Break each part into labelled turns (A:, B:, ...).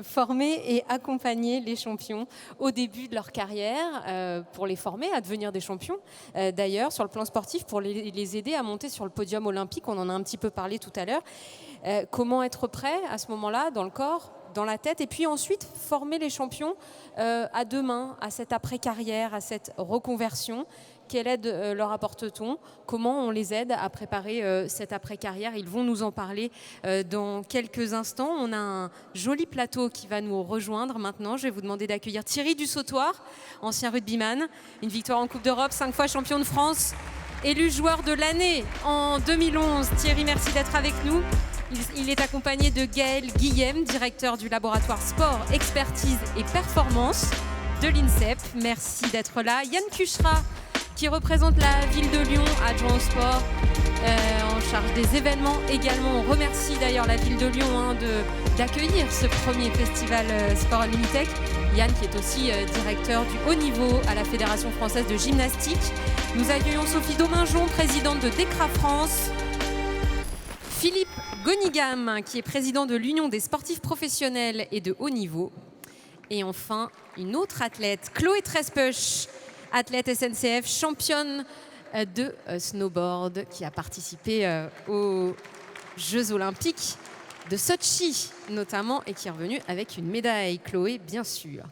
A: former et accompagner les champions au début de leur carrière, pour les former à devenir des champions. D'ailleurs, sur le plan sportif, pour les aider à monter sur le podium olympique, on en a un petit peu parlé tout à l'heure. Comment être prêt à ce moment-là, dans le corps, dans la tête, et puis ensuite former les champions à demain, à cette après-carrière, à cette reconversion. Quelle aide leur apporte-t-on? Comment on les aide à préparer cette après-carrière? Ils vont nous en parler dans quelques instants. On a un joli plateau qui va nous rejoindre maintenant. Je vais vous demander d'accueillir Thierry Dussautoir, ancien rugbyman, une victoire en Coupe d'Europe, 5 fois champion de France, élu joueur de l'année en 2011. Thierry, merci d'être avec nous. Il est accompagné de Gaël Guillem, directeur du laboratoire Sport, Expertise et Performance de l'INSEP. Merci d'être là. Yann Cuchera, qui représente la ville de Lyon, adjoint au sport, en charge des événements également. On remercie d'ailleurs la ville de Lyon d'accueillir ce premier festival Sport Unitech. Yann qui est aussi directeur du haut niveau à la Fédération française de gymnastique. Nous accueillons Sophie Dominjon, présidente de DECRA France. Philippe Gonigam, qui est président de l'Union des sportifs professionnels et de haut niveau. Et enfin, une autre athlète, Chloé Trespech, athlète SNCF, championne de snowboard, qui a participé aux Jeux Olympiques de Sochi notamment, et qui est revenue avec une médaille. Chloé, bien sûr.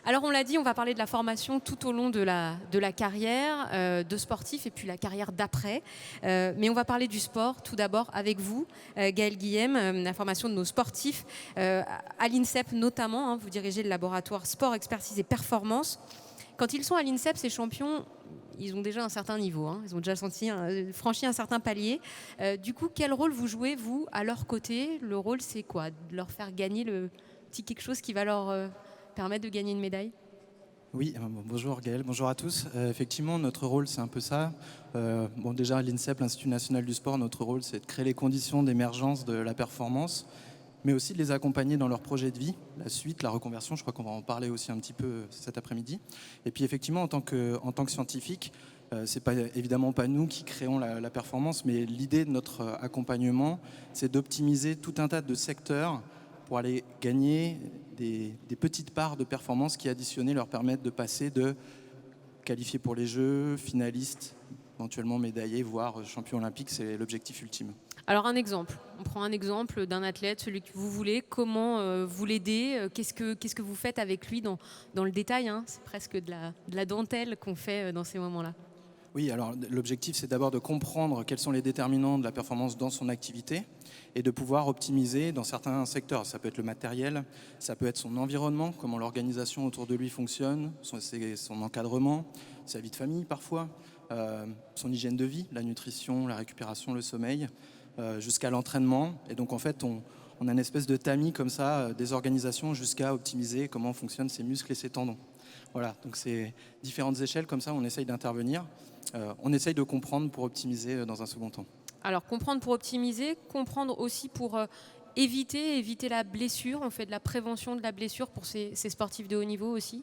A: Alors on l'a dit, on va parler de la formation tout au long de la carrière de sportif et puis la carrière d'après. Mais on va parler du sport tout d'abord avec vous, Gaël Guillem, la formation de nos sportifs à l'INSEP notamment. Hein, vous dirigez le laboratoire Sport, Expertise et Performance. Quand ils sont à l'INSEP, ces champions, ils ont déjà un certain niveau. Hein, ils ont déjà franchi un certain palier. Du coup, quel rôle vous jouez, vous, à leur côté? Le rôle, c'est quoi? De leur faire gagner le petit quelque chose qui va leur permettre de gagner une médaille?
B: Oui, bonjour Gaël, bonjour à tous. Effectivement, notre rôle, c'est un peu ça. Déjà, à l'INSEP, l'Institut national du sport, notre rôle, c'est de créer les conditions d'émergence de la performance, mais aussi de les accompagner dans leur projet de vie, la suite, la reconversion. Je crois qu'on va en parler aussi un petit peu cet après-midi. Et puis, effectivement, en tant que scientifique, c'est évidemment pas nous qui créons la performance, mais l'idée de notre accompagnement, c'est d'optimiser tout un tas de secteurs pour aller gagner des petites parts de performance qui, additionnées, leur permettent de passer de qualifiés pour les Jeux, finalistes, éventuellement médaillés, voire champion olympique. C'est l'objectif ultime. Alors
A: un exemple, on prend un exemple d'un athlète, celui que vous voulez, comment vous l'aidez, qu'est-ce que vous faites avec lui dans le détail, hein, c'est presque de la dentelle qu'on fait dans ces moments-là.
B: Oui, alors l'objectif, c'est d'abord de comprendre quels sont les déterminants de la performance dans son activité et de pouvoir optimiser dans certains secteurs. Ça peut être le matériel, ça peut être son environnement, comment l'organisation autour de lui fonctionne, son encadrement, sa vie de famille parfois, son hygiène de vie, la nutrition, la récupération, le sommeil, jusqu'à l'entraînement. Et donc en fait, on a une espèce de tamis comme ça, des organisations jusqu'à optimiser comment fonctionnent ses muscles et ses tendons. Voilà, donc c'est différentes échelles comme ça, on essaye d'intervenir. On essaye de comprendre pour optimiser dans un second temps.
A: Alors comprendre pour optimiser, comprendre aussi pour éviter la blessure. On fait de la prévention de la blessure pour ces sportifs de haut niveau aussi.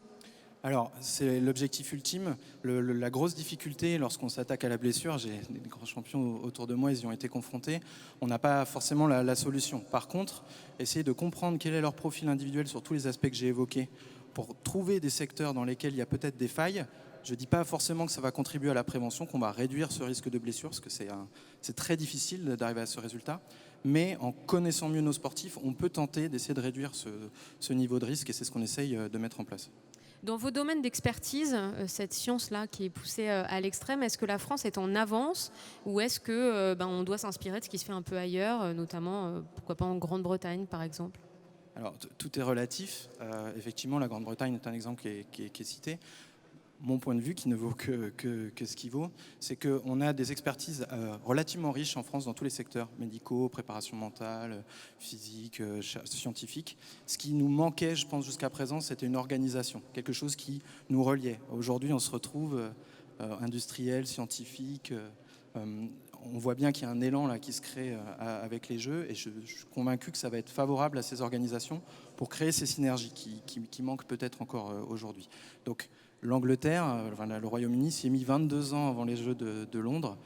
B: Alors, c'est l'objectif ultime. La grosse difficulté lorsqu'on s'attaque à la blessure, j'ai des grands champions autour de moi, ils y ont été confrontés, on n'a pas forcément la solution. Par contre, essayer de comprendre quel est leur profil individuel sur tous les aspects que j'ai évoqués pour trouver des secteurs dans lesquels il y a peut-être des failles. Je ne dis pas forcément que ça va contribuer à la prévention, qu'on va réduire ce risque de blessure, parce que c'est très difficile d'arriver à ce résultat. Mais en connaissant mieux nos sportifs, on peut tenter d'essayer de réduire ce niveau de risque, et c'est ce qu'on essaye de mettre en place.
A: Dans vos domaines d'expertise, cette science-là qui est poussée à l'extrême, est-ce que la France est en avance ou est-ce que on doit s'inspirer de ce qui se fait un peu ailleurs, notamment, pourquoi pas en Grande-Bretagne par exemple?
B: Alors, tout est relatif. Effectivement, la Grande-Bretagne est un exemple qui est cité. Mon point de vue, qui ne vaut que ce qu'il vaut, c'est qu'on a des expertises relativement riches en France dans tous les secteurs médicaux, préparation mentale, physique, scientifique. Ce qui nous manquait, je pense, jusqu'à présent, c'était une organisation, quelque chose qui nous reliait. Aujourd'hui, on se retrouve industriel, scientifique. On voit bien qu'il y a un élan là, qui se crée avec les Jeux, et je suis convaincu que ça va être favorable à ces organisations pour créer ces synergies qui manquent peut-être encore aujourd'hui. Donc, l'Angleterre, le Royaume-Uni s'y est mis 22 ans avant les Jeux de Londres.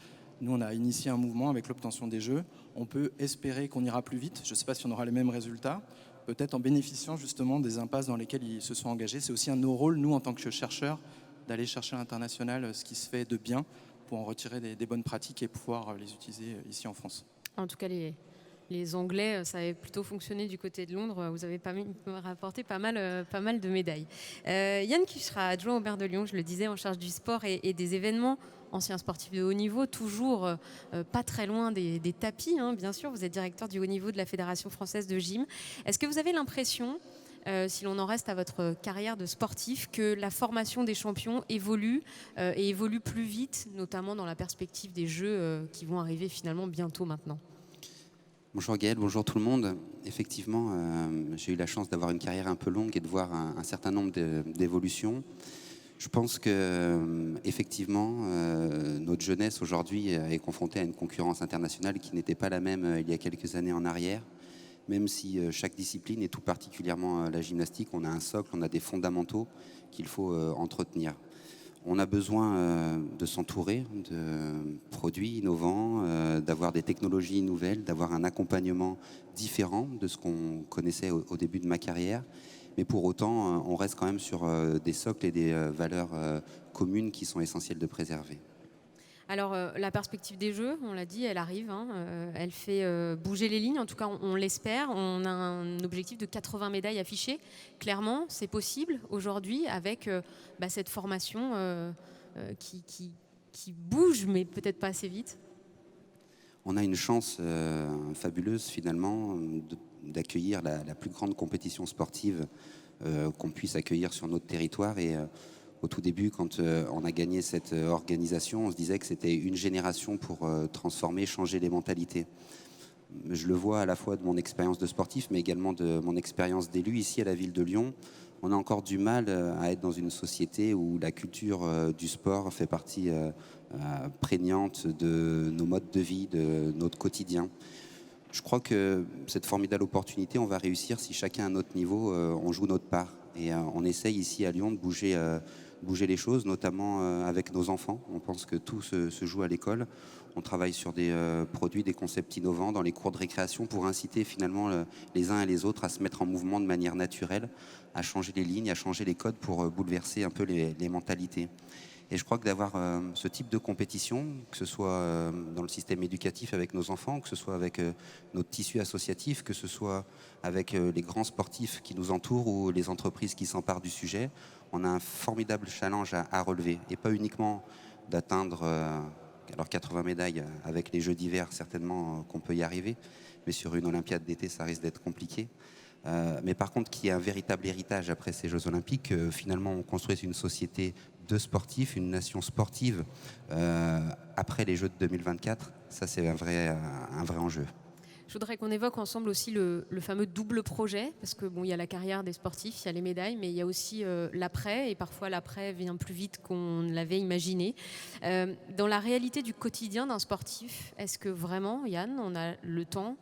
B: Nous, on a initié un mouvement avec l'obtention des Jeux. On peut espérer qu'on ira plus vite. Je ne sais pas si on aura les mêmes résultats, peut-être en bénéficiant justement des impasses dans lesquelles ils se sont engagés. C'est aussi un de nos rôles, nous, en tant que chercheurs, d'aller chercher à l'international ce qui se fait de bien pour en retirer des bonnes pratiques et pouvoir les utiliser ici en France.
A: En tout cas, les Anglais, ça avait plutôt fonctionné du côté de Londres. Vous avez rapporté pas mal de médailles. Yann Cucherat, adjoint au maire de Lyon, je le disais, en charge du sport et des événements, ancien sportif de haut niveau, toujours pas très loin des tapis, hein, bien sûr. Vous êtes directeur du haut niveau de la Fédération française de gym. Est-ce que vous avez l'impression, si l'on en reste à votre carrière de sportif, que la formation des champions évolue et évolue plus vite, notamment dans la perspective des Jeux qui vont arriver finalement bientôt maintenant?
C: Bonjour Gaël, bonjour tout le monde. Effectivement, j'ai eu la chance d'avoir une carrière un peu longue et de voir un certain nombre d'évolutions. Je pense que effectivement, notre jeunesse aujourd'hui est confrontée à une concurrence internationale qui n'était pas la même il y a quelques années en arrière. Même si chaque discipline, et tout particulièrement la gymnastique, on a un socle, on a des fondamentaux qu'il faut entretenir. On a besoin de s'entourer de produits innovants, d'avoir des technologies nouvelles, d'avoir un accompagnement différent de ce qu'on connaissait au début de ma carrière. Mais pour autant, on reste quand même sur des socles et des valeurs communes qui sont essentielles de préserver.
A: Alors, la perspective des Jeux, on l'a dit, elle arrive, hein, elle fait bouger les lignes, en tout cas on l'espère. On a un objectif de 80 médailles affichées. Clairement, c'est possible aujourd'hui avec cette formation qui bouge, mais peut-être pas assez vite.
C: On a une chance fabuleuse finalement d'accueillir la plus grande compétition sportive qu'on puisse accueillir sur notre territoire. Et au tout début, quand on a gagné cette organisation, on se disait que c'était une génération pour transformer, changer les mentalités. Je le vois à la fois de mon expérience de sportif, mais également de mon expérience d'élu ici à la ville de Lyon. On a encore du mal à être dans une société où la culture du sport fait partie prégnante de nos modes de vie, de notre quotidien. Je crois que cette formidable opportunité, on va réussir si chacun à notre niveau, on joue notre part. Et on essaye ici à Lyon de bouger les choses, notamment avec nos enfants. On pense que tout se joue à l'école. On travaille sur des produits, des concepts innovants dans les cours de récréation pour inciter finalement les uns et les autres à se mettre en mouvement de manière naturelle, à changer les lignes, à changer les codes pour bouleverser un peu les mentalités. Et je crois que d'avoir ce type de compétition, que ce soit dans le système éducatif avec nos enfants, que ce soit avec notre tissu associatif, que ce soit avec les grands sportifs qui nous entourent ou les entreprises qui s'emparent du sujet, on a un formidable challenge à relever. Et pas uniquement d'atteindre 80 médailles avec les Jeux d'hiver, certainement qu'on peut y arriver, mais sur une Olympiade d'été, ça risque d'être compliqué. Mais par contre, qu'il y ait un véritable héritage après ces Jeux Olympiques, finalement on construise une société de sportifs, une nation sportive après les Jeux de 2024, ça c'est un vrai enjeu.
A: Je voudrais qu'on évoque ensemble aussi le fameux double projet, parce que il y a la carrière des sportifs, il y a les médailles, mais il y a aussi l'après, et parfois l'après vient plus vite qu'on l'avait imaginé. Dans la réalité du quotidien d'un sportif, est-ce que vraiment, Yann, on a le temps,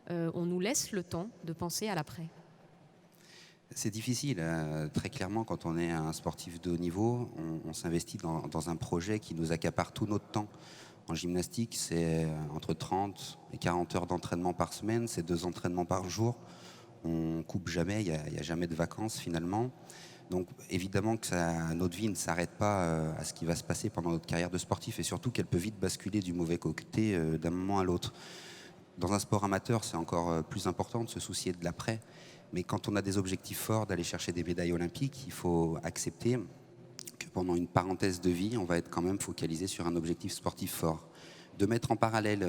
A: on nous laisse le temps de penser à l'après?
C: C'est difficile, très clairement, quand on est un sportif de haut niveau, on s'investit dans un projet qui nous accapare tout notre temps. En gymnastique, c'est entre 30 et 40 heures d'entraînement par semaine, c'est 2 entraînements par jour. On coupe jamais, il n'y a jamais de vacances finalement. Donc évidemment que notre vie ne s'arrête pas à ce qui va se passer pendant notre carrière de sportif, et surtout qu'elle peut vite basculer du mauvais côté d'un moment à l'autre. Dans un sport amateur, c'est encore plus important de se soucier de l'après. Mais quand on a des objectifs forts d'aller chercher des médailles olympiques, il faut accepter que pendant une parenthèse de vie, on va être quand même focalisé sur un objectif sportif fort. De mettre en parallèle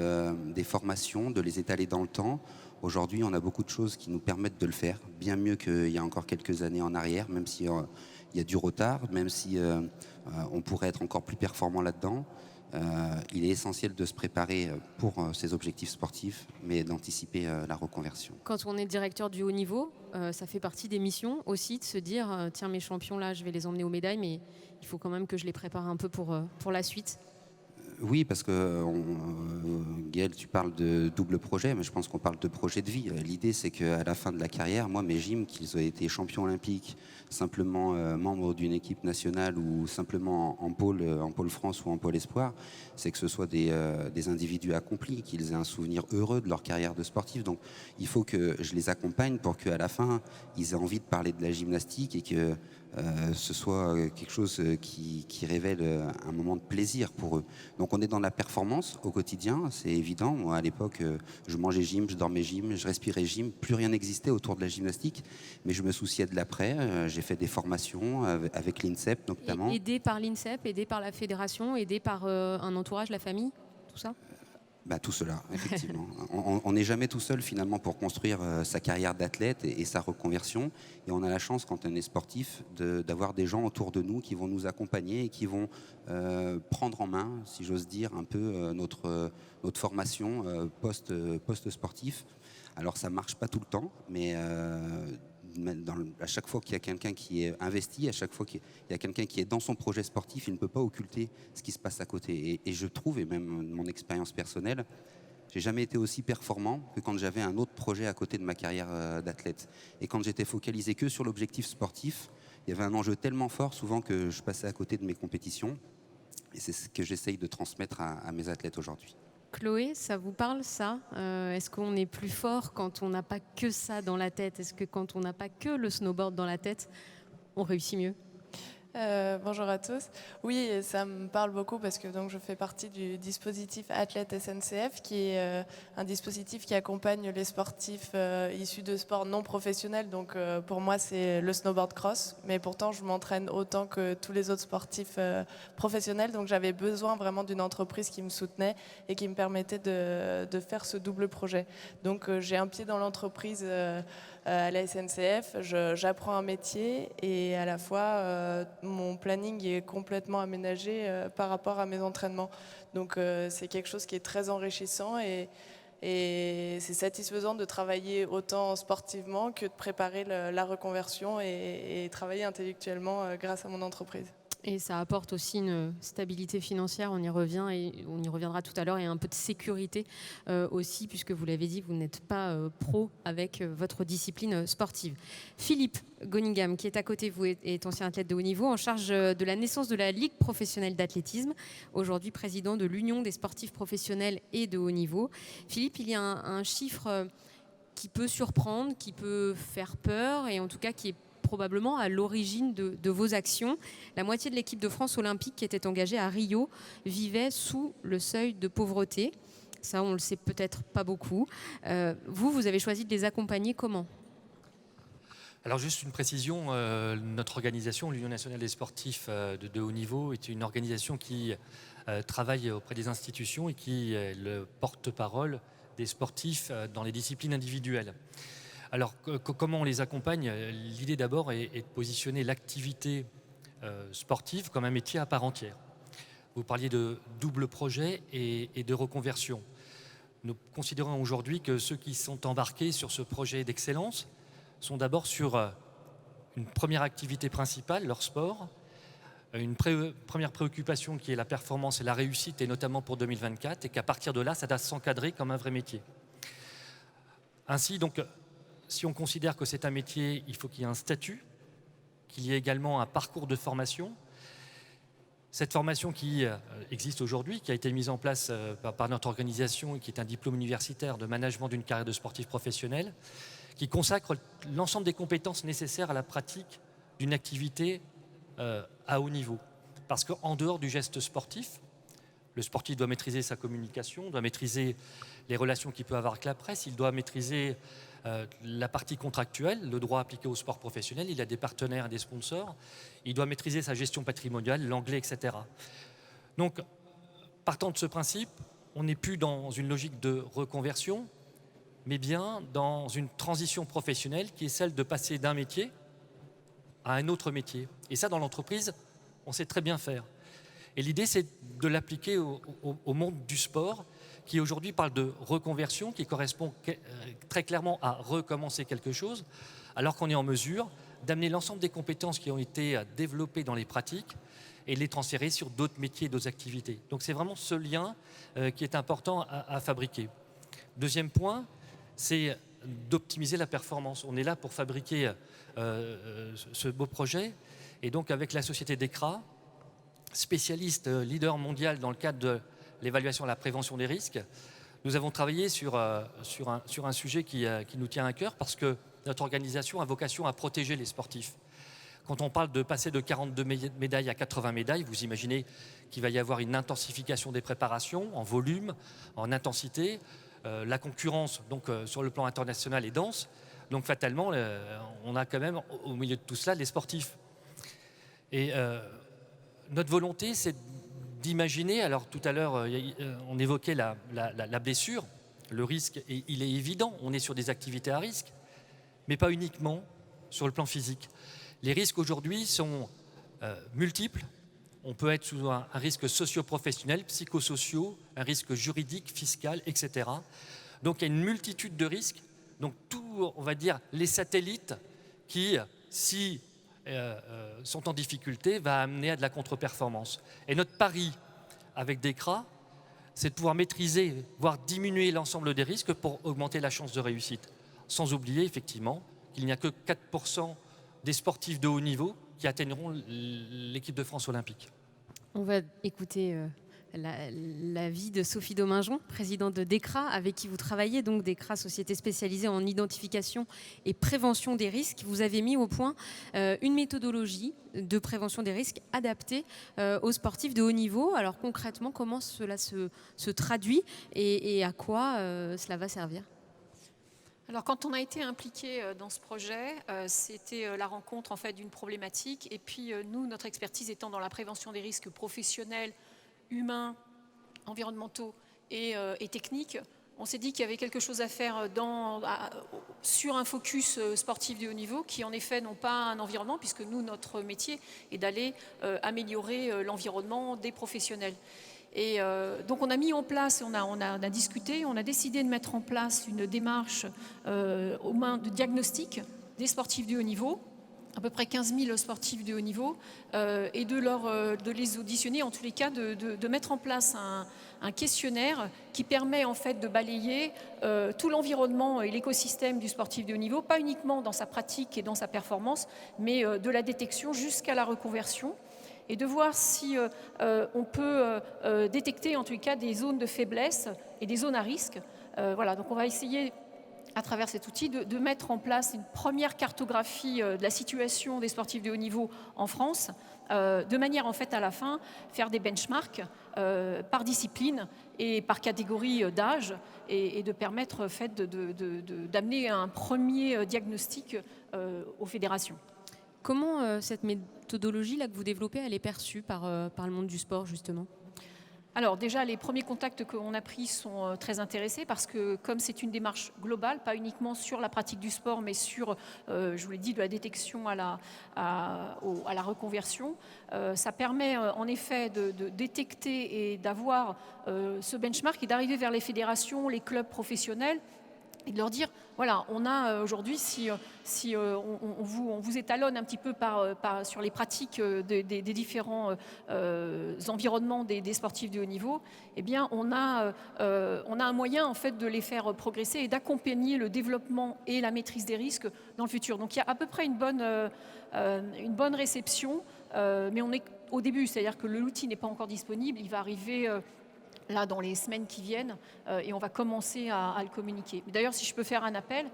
C: des formations, de les étaler dans le temps. Aujourd'hui, on a beaucoup de choses qui nous permettent de le faire, bien mieux qu'il y a encore quelques années en arrière, même s'il y a du retard, même si on pourrait être encore plus performant là-dedans. Il est essentiel de se préparer pour ces objectifs sportifs, mais d'anticiper la reconversion.
A: Quand on est directeur du haut niveau, ça fait partie des missions aussi de se dire tiens, mes champions là, je vais les emmener aux médailles, mais il faut quand même que je les prépare un peu pour la suite.
C: Oui, parce que Gaël, tu parles de double projet, mais je pense qu'on parle de projet de vie. L'idée, c'est qu'à la fin de la carrière, moi, mes gyms, qu'ils aient été champions olympiques, simplement membres d'une équipe nationale ou simplement en pôle France ou en pôle espoir, c'est que ce soit des individus accomplis, qu'ils aient un souvenir heureux de leur carrière de sportif. Donc, il faut que je les accompagne pour qu'à la fin, ils aient envie de parler de la gymnastique et que ce soit quelque chose qui révèle un moment de plaisir pour eux. Donc on est dans la performance au quotidien, c'est évident. Moi à l'époque, je mangeais gym, je dormais gym, je respirais gym, plus rien n'existait autour de la gymnastique, mais je me souciais de l'après. J'ai fait des formations avec l'INSEP notamment.
A: Aidé par l'INSEP, aidé par la fédération, aidé par un entourage, la famille, tout ça?
C: Tout cela, effectivement. On n'est jamais tout seul finalement pour construire sa carrière d'athlète et sa reconversion. Et on a la chance quand on est sportif d'avoir des gens autour de nous qui vont nous accompagner et qui vont prendre en main, si j'ose dire, un peu notre formation post-sportif. Alors ça ne marche pas tout le temps, mais à chaque fois qu'il y a quelqu'un qui est investi, à chaque fois qu'il y a quelqu'un qui est dans son projet sportif, il ne peut pas occulter ce qui se passe à côté. Et je trouve, et même mon expérience personnelle, j'ai jamais été aussi performant que quand j'avais un autre projet à côté de ma carrière d'athlète. Et quand j'étais focalisé que sur l'objectif sportif, il y avait un enjeu tellement fort souvent que je passais à côté de mes compétitions. Et c'est ce que j'essaye de transmettre à mes athlètes aujourd'hui.
A: Chloé, ça vous parle ça? Est-ce qu'on est plus fort quand on n'a pas que ça dans la tête? Est-ce que quand on n'a pas que le snowboard dans la tête, on réussit mieux?
D: Bonjour à tous. Oui, ça me parle beaucoup parce que donc, je fais partie du dispositif Athlète SNCF, qui est un dispositif qui accompagne les sportifs issus de sports non professionnels. Donc pour moi, c'est le snowboard cross, mais pourtant, je m'entraîne autant que tous les autres sportifs professionnels. Donc j'avais besoin vraiment d'une entreprise qui me soutenait et qui me permettait de faire ce double projet. Donc j'ai un pied dans l'entreprise à la SNCF, j'apprends un métier et à la fois mon planning est complètement aménagé par rapport à mes entraînements. Donc c'est quelque chose qui est très enrichissant et c'est satisfaisant de travailler autant sportivement que de préparer la reconversion et travailler intellectuellement grâce à mon entreprise.
A: Et ça apporte aussi une stabilité financière, on y revient et on y reviendra tout à l'heure, et un peu de sécurité aussi, puisque vous l'avez dit, vous n'êtes pas pro avec votre discipline sportive. Philippe Gonningham, qui est à côté de vous, est ancien athlète de haut niveau, en charge de la naissance de la Ligue professionnelle d'athlétisme, aujourd'hui président de l'Union des sportifs professionnels et de haut niveau. Philippe, il y a un chiffre qui peut surprendre, qui peut faire peur, et en tout cas qui est probablement à l'origine de vos actions. La moitié de l'équipe de France olympique qui était engagée à Rio vivait sous le seuil de pauvreté. Ça, on ne le sait peut-être pas beaucoup. Vous avez choisi de les accompagner comment ?
E: Alors juste une précision, notre organisation, l'Union nationale des sportifs de haut niveau, est une organisation qui travaille auprès des institutions et qui est le porte-parole des sportifs dans les disciplines individuelles. Alors, comment on les accompagne ? L'idée d'abord est de positionner l'activité sportive comme un métier à part entière. Vous parliez de double projet et de reconversion. Nous considérons aujourd'hui que ceux qui sont embarqués sur ce projet d'excellence sont d'abord sur une première activité principale, leur sport, une première préoccupation qui est la performance et la réussite, et notamment pour 2024, et qu'à partir de là, ça doit s'encadrer comme un vrai métier. Ainsi, donc, si on considère que c'est un métier, il faut qu'il y ait un statut, qu'il y ait également un parcours de formation. Cette formation qui existe aujourd'hui, qui a été mise en place par notre organisation et qui est un diplôme universitaire de management d'une carrière de sportif professionnel, qui consacre l'ensemble des compétences nécessaires à la pratique d'une activité à haut niveau. Parce qu'en dehors du geste sportif, le sportif doit maîtriser sa communication, doit maîtriser les relations qu'il peut avoir avec la presse, il doit maîtriser la partie contractuelle, le droit appliqué au sport professionnel, il a des partenaires et des sponsors, il doit maîtriser sa gestion patrimoniale, l'anglais, etc. Donc, partant de ce principe, on n'est plus dans une logique de reconversion, mais bien dans une transition professionnelle qui est celle de passer d'un métier à un autre métier. Et ça, dans l'entreprise, on sait très bien faire. Et l'idée, c'est de l'appliquer au monde du sport, qui aujourd'hui parle de reconversion, qui correspond très clairement à recommencer quelque chose, alors qu'on est en mesure d'amener l'ensemble des compétences qui ont été développées dans les pratiques et les transférer sur d'autres métiers et d'autres activités. Donc c'est vraiment ce lien qui est important à fabriquer. Deuxième point, c'est d'optimiser la performance. On est là pour fabriquer ce beau projet, et donc avec la société DEKRA, spécialiste leader mondial dans le cadre de l'évaluation et la prévention des risques, nous avons travaillé sur un sujet qui nous tient à cœur, parce que notre organisation a vocation à protéger les sportifs. Quand on parle de passer de 42 médailles à 80 médailles, vous imaginez qu'il va y avoir une intensification des préparations en volume, en intensité. La concurrence, donc, sur le plan international, est dense. Donc fatalement, on a quand même au milieu de tout cela les sportifs. Et notre volonté, c'est d'imaginer, alors tout à l'heure, on évoquait la blessure, le risque, et il est évident, on est sur des activités à risque, mais pas uniquement sur le plan physique. Les risques aujourd'hui sont multiples. On peut être sous un risque socio-professionnel, psychosociaux, un risque juridique, fiscal, etc. Donc il y a une multitude de risques. Donc tout, on va dire, les satellites qui, si sont en difficulté, va amener à de la contre-performance. Et notre pari avec DEKRA, c'est de pouvoir maîtriser, voire diminuer l'ensemble des risques pour augmenter la chance de réussite. Sans oublier effectivement qu'il n'y a que 4% des sportifs de haut niveau qui atteindront l'équipe de France olympique.
A: On va écouter l'avis de Sophie Dominjon, présidente de DEKRA, avec qui vous travaillez, donc DEKRA, société spécialisée en identification et prévention des risques. Vous avez mis au point une méthodologie de prévention des risques adaptée aux sportifs de haut niveau. Alors concrètement, comment cela se traduit et à quoi cela va servir ?
F: Alors, quand on a été impliqué dans ce projet, c'était la rencontre en fait d'une problématique. Et puis nous, notre expertise étant dans la prévention des risques professionnels, humains, environnementaux et techniques, on s'est dit qu'il y avait quelque chose à faire sur un focus sportif de haut niveau qui en effet n'ont pas un environnement, puisque nous, notre métier est d'aller améliorer l'environnement des professionnels. Et donc on a mis en place, on a discuté, on a décidé de mettre en place une démarche aux mains de diagnostic des sportifs de haut niveau, à peu près 15 000 sportifs de haut niveau, et de les auditionner, en tous les cas de mettre en place un questionnaire qui permet en fait de balayer tout l'environnement et l'écosystème du sportif de haut niveau, pas uniquement dans sa pratique et dans sa performance, mais de la détection jusqu'à la reconversion, et de voir si on peut détecter en tous les cas des zones de faiblesse et des zones à risque. Voilà, donc on va essayer à travers cet outil de mettre en place une première cartographie de la situation des sportifs de haut niveau en France, de manière en fait à la fin faire des benchmarks par discipline et par catégorie d'âge, et de permettre en fait d'amener un premier diagnostic aux fédérations.
A: Comment cette méthodologie-là que vous développez, elle est perçue par le monde du sport, justement ?
F: Alors déjà, les premiers contacts qu'on a pris sont très intéressés, parce que comme c'est une démarche globale, pas uniquement sur la pratique du sport, mais sur, je vous l'ai dit, de la détection à la reconversion, ça permet en effet de détecter et d'avoir ce benchmark et d'arriver vers les fédérations, les clubs professionnels, et de leur dire, voilà, on a aujourd'hui, si on vous étalonne un petit peu sur les pratiques des différents environnements des sportifs de haut niveau, eh bien, on a un moyen en fait de les faire progresser et d'accompagner le développement et la maîtrise des risques dans le futur. Donc il y a à peu près une bonne réception, mais on est au début, c'est-à-dire que l'outil n'est pas encore disponible, il va arriver là dans les semaines qui viennent, et on va commencer à le communiquer. D'ailleurs, si je peux faire un appel,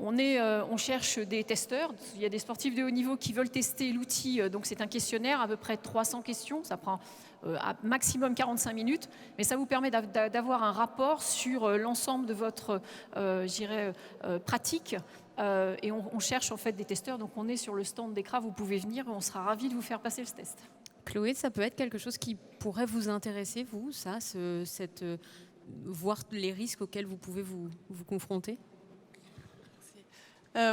F: on cherche des testeurs. Il y a des sportifs de haut niveau qui veulent tester l'outil, donc c'est un questionnaire, à peu près 300 questions, ça prend à maximum 45 minutes, mais ça vous permet d'avoir un rapport sur l'ensemble de votre pratique, et on cherche en fait des testeurs, donc on est sur le stand DEKRA, vous pouvez venir, on sera ravis de vous faire passer le test.
A: Chloé, ça peut être quelque chose qui pourrait vous intéresser, vous, voir les risques auxquels vous pouvez vous confronter ?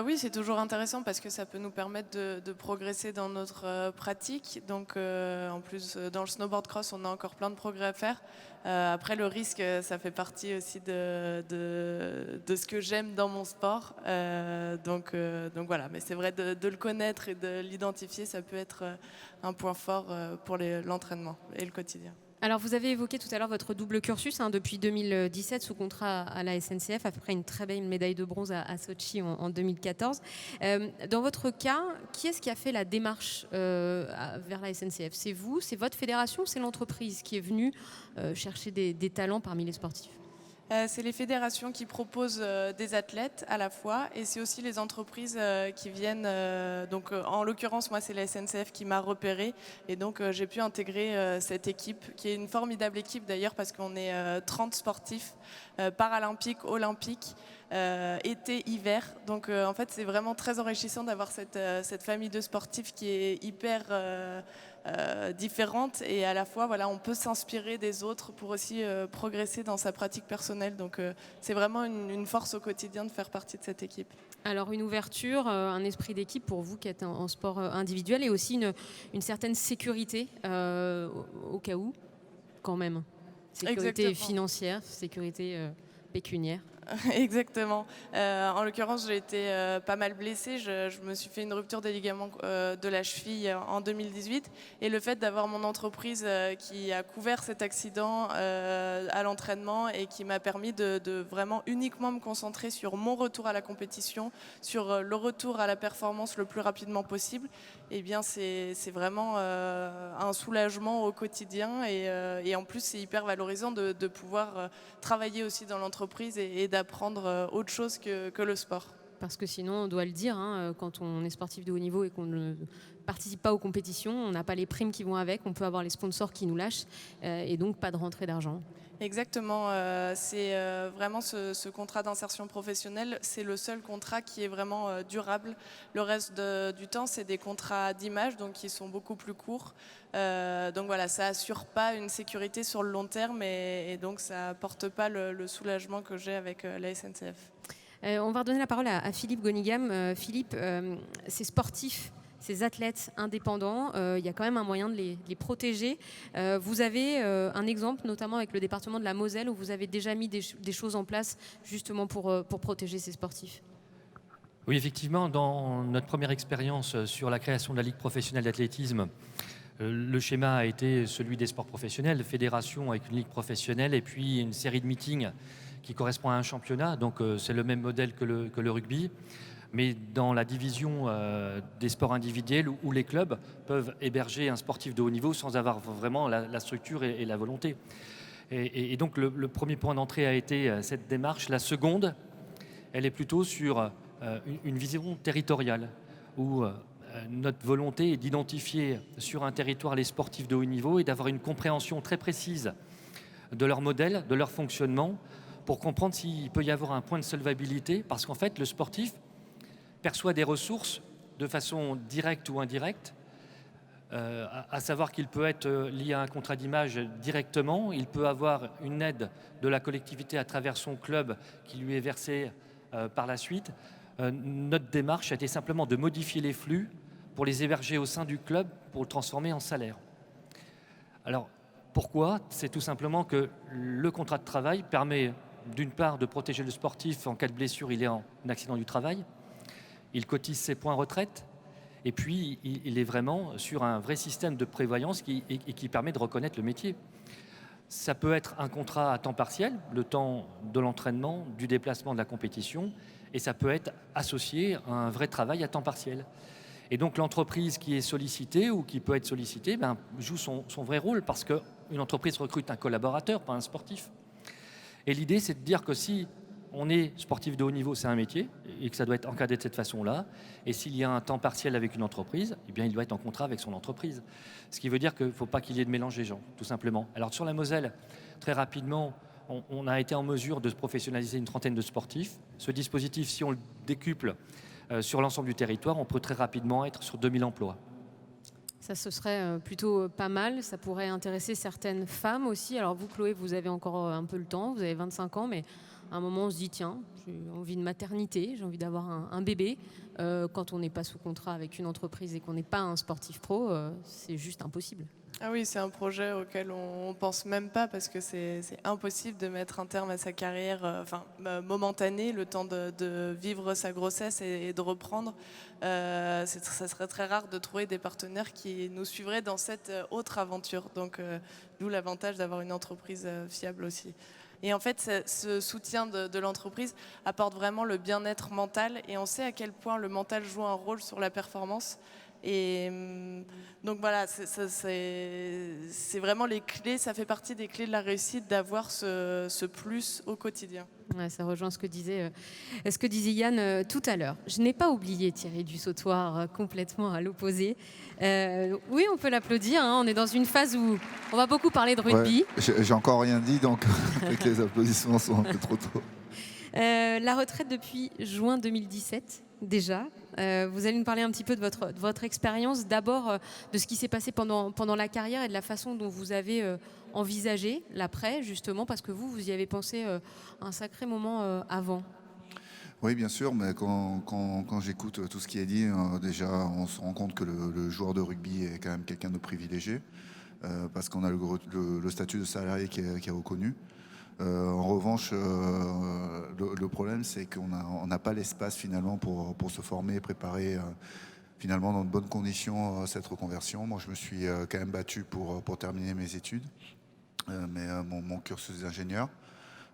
D: Oui, c'est toujours intéressant parce que ça peut nous permettre de progresser dans notre pratique. Donc, en plus, dans le snowboard cross, on a encore plein de progrès à faire. Après, le risque, ça fait partie aussi de ce que j'aime dans mon sport. Donc voilà, mais c'est vrai de le connaître et de l'identifier, ça peut être un point fort pour l'entraînement et le quotidien.
A: Alors, vous avez évoqué tout à l'heure votre double cursus, depuis 2017 sous contrat à la SNCF, après une très belle médaille de bronze à Sochi en 2014. Dans votre cas, qui est-ce qui a fait la démarche vers la SNCF? C'est vous, c'est votre fédération, c'est l'entreprise qui est venue chercher des talents parmi les sportifs?
D: C'est les fédérations qui proposent des athlètes à la fois et c'est aussi les entreprises qui viennent. Donc, en l'occurrence, moi, c'est la SNCF qui m'a repéré et donc j'ai pu intégrer cette équipe qui est une formidable équipe d'ailleurs parce qu'on est 30 sportifs paralympiques, olympiques, été, hiver. Donc, en fait, c'est vraiment très enrichissant d'avoir cette famille de sportifs qui est hyper différentes et à la fois voilà, on peut s'inspirer des autres pour aussi progresser dans sa pratique personnelle. Donc c'est vraiment une force au quotidien de faire partie de cette équipe.
A: Alors une ouverture, un esprit d'équipe pour vous qui êtes en sport individuel et aussi une certaine sécurité au cas où quand même. Sécurité
D: Exactement.
A: Financière, sécurité pécuniaire.
D: Exactement. En l'occurrence, j'ai été pas mal blessée. Je me suis fait une rupture des ligaments de la cheville en 2018. Et le fait d'avoir mon entreprise qui a couvert cet accident à l'entraînement et qui m'a permis de vraiment uniquement me concentrer sur mon retour à la compétition, sur le retour à la performance le plus rapidement possible, eh bien c'est vraiment un soulagement au quotidien. Et en plus, c'est hyper valorisant de pouvoir travailler aussi dans l'entreprise et d'apprendre autre chose que le sport.
A: Parce que sinon, on doit le dire, quand on est sportif de haut niveau et qu'on ne participe pas aux compétitions, on n'a pas les primes qui vont avec, on peut avoir les sponsors qui nous lâchent et donc pas de rentrée d'argent.
D: Exactement, c'est vraiment ce contrat d'insertion professionnelle, c'est le seul contrat qui est vraiment durable. Le reste du temps, c'est des contrats d'image, donc qui sont beaucoup plus courts. Donc voilà, ça assure pas une sécurité sur le long terme et donc ça apporte pas le soulagement que j'ai avec la SNCF.
A: On va redonner la parole à Philippe Gonigam. Philippe, ces sportifs, ces athlètes indépendants, il y a quand même un moyen de les protéger. Vous avez un exemple, notamment avec le département de la Moselle, où vous avez déjà mis des choses en place justement pour protéger ces sportifs.
E: Oui, effectivement, dans notre première expérience sur la création de la Ligue professionnelle d'athlétisme, le schéma a été celui des sports professionnels, de fédération avec une ligue professionnelle et puis une série de meetings qui correspond à un championnat. Donc c'est le même modèle que le rugby, mais dans la division des sports individuels où les clubs peuvent héberger un sportif de haut niveau sans avoir vraiment la structure et la volonté. Et donc le premier point d'entrée a été cette démarche. La seconde, elle est plutôt sur une vision territoriale où notre volonté est d'identifier sur un territoire les sportifs de haut niveau et d'avoir une compréhension très précise de leur modèle, de leur fonctionnement, pour comprendre s'il peut y avoir un point de solvabilité, parce qu'en fait, le sportif perçoit des ressources de façon directe ou indirecte, à savoir qu'il peut être lié à un contrat d'image directement, il peut avoir une aide de la collectivité à travers son club qui lui est versée par la suite. Notre démarche a été simplement de modifier les flux pour les héberger au sein du club, pour le transformer en salaire. Alors, pourquoi? C'est tout simplement que le contrat de travail permet d'une part de protéger le sportif en cas de blessure, il est en accident du travail, il cotise ses points retraite, et puis il est vraiment sur un vrai système de prévoyance qui permet de reconnaître le métier. Ça peut être un contrat à temps partiel, le temps de l'entraînement, du déplacement, de la compétition, et ça peut être associé à un vrai travail à temps partiel. Et donc l'entreprise qui est sollicitée ou qui peut être sollicitée joue son vrai rôle parce qu'une entreprise recrute un collaborateur, pas un sportif. Et l'idée, c'est de dire que si on est sportif de haut niveau, c'est un métier et que ça doit être encadré de cette façon-là. Et s'il y a un temps partiel avec une entreprise, eh bien, il doit être en contrat avec son entreprise. Ce qui veut dire qu'il ne faut pas qu'il y ait de mélange des gens, tout simplement. Alors sur la Moselle, très rapidement, on a été en mesure de professionnaliser une trentaine de sportifs. Ce dispositif, si on le décuple sur l'ensemble du territoire, on peut très rapidement être sur 2000 emplois.
A: Ça, ce serait plutôt pas mal. Ça pourrait intéresser certaines femmes aussi. Alors vous, Chloé, vous avez encore un peu le temps. Vous avez 25 ans, mais à un moment, on se dit, tiens, j'ai envie de maternité, j'ai envie d'avoir un bébé. Quand on n'est pas sous contrat avec une entreprise et qu'on n'est pas un sportif pro, c'est juste impossible.
D: Ah oui, c'est un projet auquel on ne pense même pas parce que c'est impossible de mettre un terme à sa carrière momentanée, le temps de vivre sa grossesse et de reprendre. Ça serait très rare de trouver des partenaires qui nous suivraient dans cette autre aventure. Donc, d'où l'avantage d'avoir une entreprise fiable aussi. Et en fait, ce soutien de l'entreprise apporte vraiment le bien-être mental. Et on sait à quel point le mental joue un rôle sur la performance. Et donc voilà, c'est vraiment les clés, ça fait partie des clés de la réussite d'avoir ce plus au quotidien.
A: Ouais, ça rejoint ce que disait Yann tout à l'heure. Je n'ai pas oublié Thierry Dussautoir complètement à l'opposé. Oui, on peut l'applaudir. Hein, on est dans une phase où on va beaucoup parler de rugby.
G: Ouais, j'ai encore rien dit, donc avec les applaudissements sont un peu trop tôt.
A: La retraite depuis juin 2017 déjà. Vous allez nous parler un petit peu de votre expérience, d'abord de ce qui s'est passé pendant la carrière et de la façon dont vous avez envisagé l'après, justement, parce que vous y avez pensé un sacré moment avant.
G: Oui, bien sûr, mais quand j'écoute tout ce qui est dit, déjà, on se rend compte que le joueur de rugby est quand même quelqu'un de privilégié, parce qu'on a le statut de salarié qui est reconnu. En revanche, le problème, c'est qu'on n'a pas l'espace finalement pour se former et préparer finalement dans de bonnes conditions cette reconversion. Moi, je me suis quand même battu pour terminer mes études, mon cursus d'ingénieur.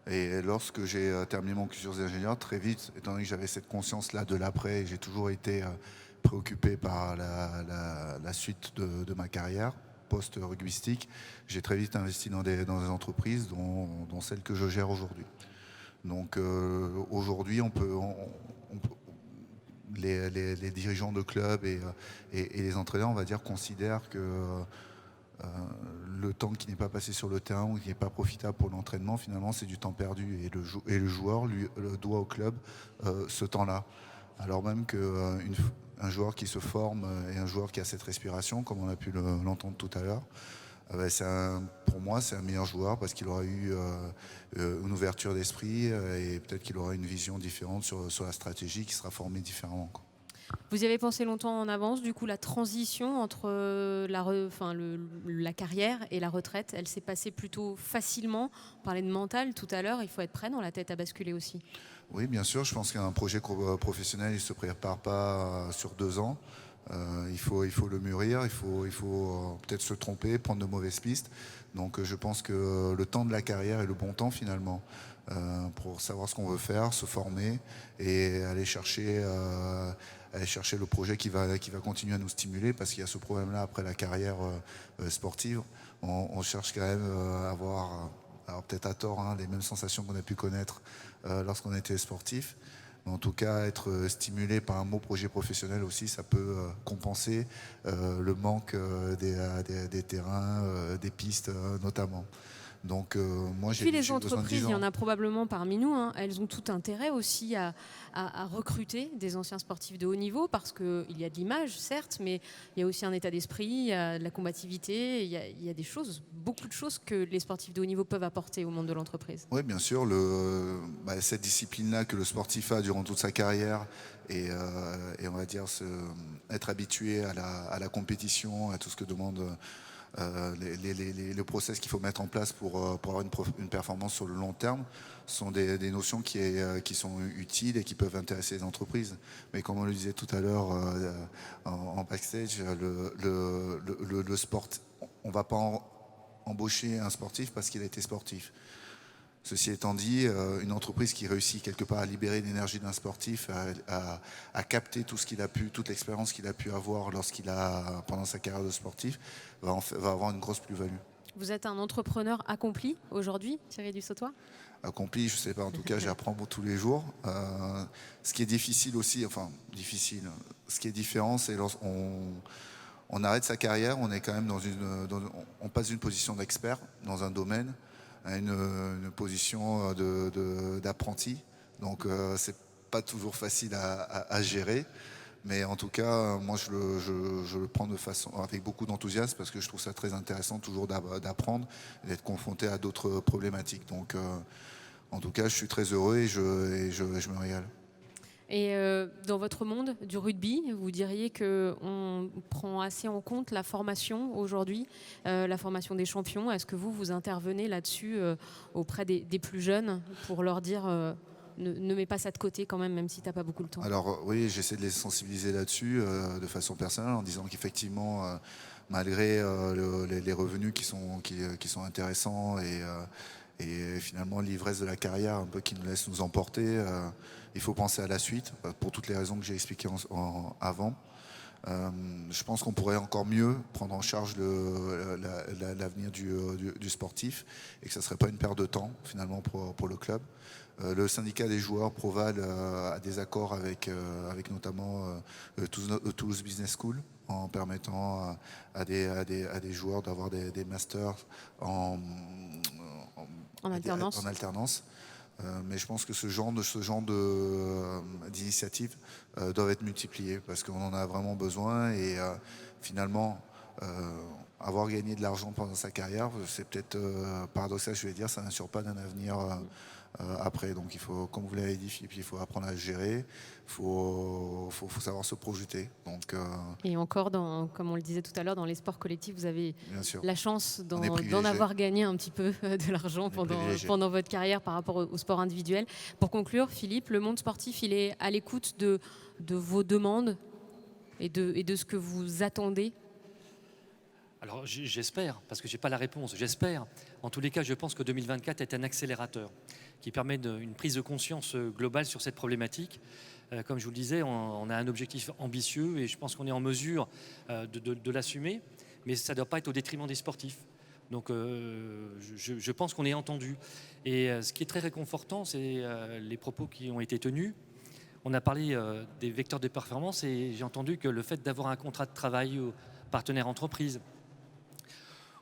G: Et lorsque j'ai terminé mon cursus d'ingénieur, très vite, étant donné que j'avais cette conscience-là de l'après, j'ai toujours été préoccupé par la suite de ma carrière post-rugbystique, j'ai très vite investi dans des entreprises, dont celle que je gère aujourd'hui. Donc aujourd'hui, les dirigeants de clubs et les entraîneurs, on va dire, considèrent que le temps qui n'est pas passé sur le terrain ou qui n'est pas profitable pour l'entraînement, finalement, c'est du temps perdu. Et le joueur lui doit au club ce temps-là. Alors même qu'un joueur qui se forme et un joueur qui a cette respiration, comme on a pu l'entendre tout à l'heure, pour moi, c'est un meilleur joueur parce qu'il aura eu une ouverture d'esprit et peut-être qu'il aura une vision différente sur la stratégie qui sera formée différemment, quoi.
A: Vous y avez pensé longtemps en avance, du coup la transition entre la carrière et la retraite, elle s'est passée plutôt facilement. On parlait de mental tout à l'heure, il faut être prêt dans la tête à basculer aussi.
G: Oui, bien sûr, je pense qu'un projet professionnel, il ne se prépare pas sur 2 ans. Il faut le mûrir, il faut peut-être se tromper, prendre de mauvaises pistes. Donc je pense que le temps de la carrière est le bon temps finalement pour savoir ce qu'on veut faire, se former et aller chercher le projet qui va continuer à nous stimuler, parce qu'il y a ce problème-là après la carrière sportive. On cherche quand même à avoir, alors peut-être à tort, les mêmes sensations qu'on a pu connaître lorsqu'on était sportif. Mais en tout cas, être stimulé par un beau projet professionnel aussi, ça peut compenser le manque des terrains, des pistes notamment. Donc, moi,
A: Puis les entreprises, il y en a probablement parmi nous, hein, elles ont tout intérêt aussi à recruter des anciens sportifs de haut niveau, parce qu'il y a de l'image, certes, mais il y a aussi un état d'esprit, il y a de la combativité, il y a des choses, beaucoup de choses que les sportifs de haut niveau peuvent apporter au monde de l'entreprise.
G: Oui, bien sûr, cette discipline-là que le sportif a durant toute sa carrière et on va dire être habitué à la compétition, à tout ce que demande le process qu'il faut mettre en place pour avoir une performance sur le long terme sont des notions qui sont utiles et qui peuvent intéresser les entreprises. Mais comme on le disait tout à l'heure en backstage, le sport, on ne va pas embaucher un sportif parce qu'il a été sportif. Ceci étant dit, une entreprise qui réussit quelque part à libérer l'énergie d'un sportif, à capter tout ce qu'il a pu, toute l'expérience qu'il a pu avoir pendant sa carrière de sportif, va avoir une grosse plus-value.
A: Vous êtes un entrepreneur accompli aujourd'hui, Thierry Dussautoir ?
G: Accompli, je ne sais pas, en tout cas j'apprends tous les jours. Ce qui est difficile aussi, ce qui est différent, c'est lorsqu'on arrête sa carrière, on est quand même on passe d'une position d'expert dans un domaine à une position d'apprenti. Donc c'est pas toujours facile à gérer. Mais en tout cas, moi, je le prends avec beaucoup d'enthousiasme parce que je trouve ça très intéressant toujours d'apprendre et d'être confronté à d'autres problématiques. Donc, en tout cas, je suis très heureux et je me régale.
A: Et dans votre monde du rugby, vous diriez qu'on prend assez en compte la formation aujourd'hui, la formation des champions. Est-ce que vous intervenez là-dessus auprès des plus jeunes pour leur dire ne mets pas ça de côté quand même si tu n'as pas beaucoup de temps?
G: Alors oui, j'essaie de les sensibiliser là-dessus de façon personnelle en disant qu'effectivement, malgré les revenus qui sont intéressants et finalement l'ivresse de la carrière un peu qui nous laisse nous emporter, il faut penser à la suite pour toutes les raisons que j'ai expliquées avant. Je pense qu'on pourrait encore mieux prendre en charge l'avenir du sportif et que ça ne serait pas une perte de temps finalement pour le club. Le syndicat des joueurs Proval a des accords avec notamment Toulouse Business School en permettant à des joueurs d'avoir des masters en alternance. Mais je pense que ce genre d'initiatives doivent être multipliées parce qu'on en a vraiment besoin et finalement avoir gagné de l'argent pendant sa carrière, c'est peut-être paradoxal, je vais dire, ça n'assure pas d'un avenir après. Donc il faut, comme vous l'avez dit Philippe, il faut apprendre à gérer, il faut savoir se projeter. Donc,
A: et encore, comme on le disait tout à l'heure, dans les sports collectifs, vous avez la chance d'en avoir gagné un petit peu de l'argent pendant votre carrière par rapport au sport individuel. Pour conclure, Philippe, le monde sportif, il est à l'écoute de vos demandes et de ce que vous attendez?
E: Alors j'espère, parce que je n'ai pas la réponse, j'espère. En tous les cas, je pense que 2024 est un accélérateur qui permet une prise de conscience globale sur cette problématique. Comme je vous le disais, on a un objectif ambitieux et je pense qu'on est en mesure de l'assumer, mais ça ne doit pas être au détriment des sportifs. Donc je pense qu'on est entendu. Et ce qui est très réconfortant, c'est les propos qui ont été tenus. On a parlé des vecteurs de performance et j'ai entendu que le fait d'avoir un contrat de travail ou partenaire entreprise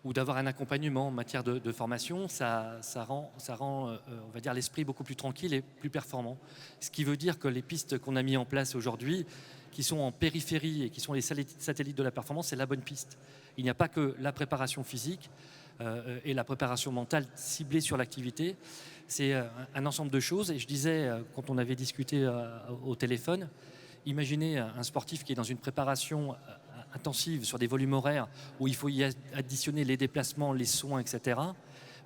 E: ou d'avoir un accompagnement en matière de formation, ça rend on va dire, l'esprit beaucoup plus tranquille et plus performant. Ce qui veut dire que les pistes qu'on a mises en place aujourd'hui, qui sont en périphérie et qui sont les satellites de la performance, c'est la bonne piste. Il n'y a pas que la préparation physique et la préparation mentale ciblée sur l'activité. C'est un ensemble de choses. Et je disais, quand on avait discuté au téléphone, imaginez un sportif qui est dans une préparation intensive sur des volumes horaires où il faut y additionner les déplacements, les soins, etc.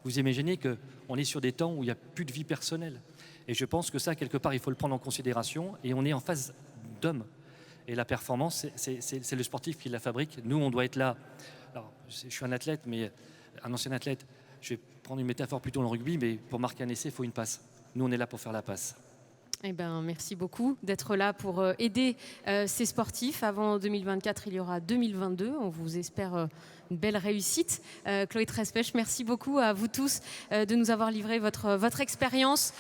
E: Vous imaginez qu'on est sur des temps où il n'y a plus de vie personnelle. Et je pense que ça, quelque part, il faut le prendre en considération. Et on est en phase d'homme. Et la performance, c'est le sportif qui la fabrique. Nous, on doit être là. Alors, je suis un athlète, mais un ancien athlète. Je vais prendre une métaphore plutôt dans le rugby, mais pour marquer un essai, il faut une passe. Nous, on est là pour faire la passe.
A: Eh ben, merci beaucoup d'être là pour aider ces sportifs. Avant 2024, il y aura 2022. On vous espère une belle réussite. Chloé Trespech, merci beaucoup à vous tous de nous avoir livré votre expérience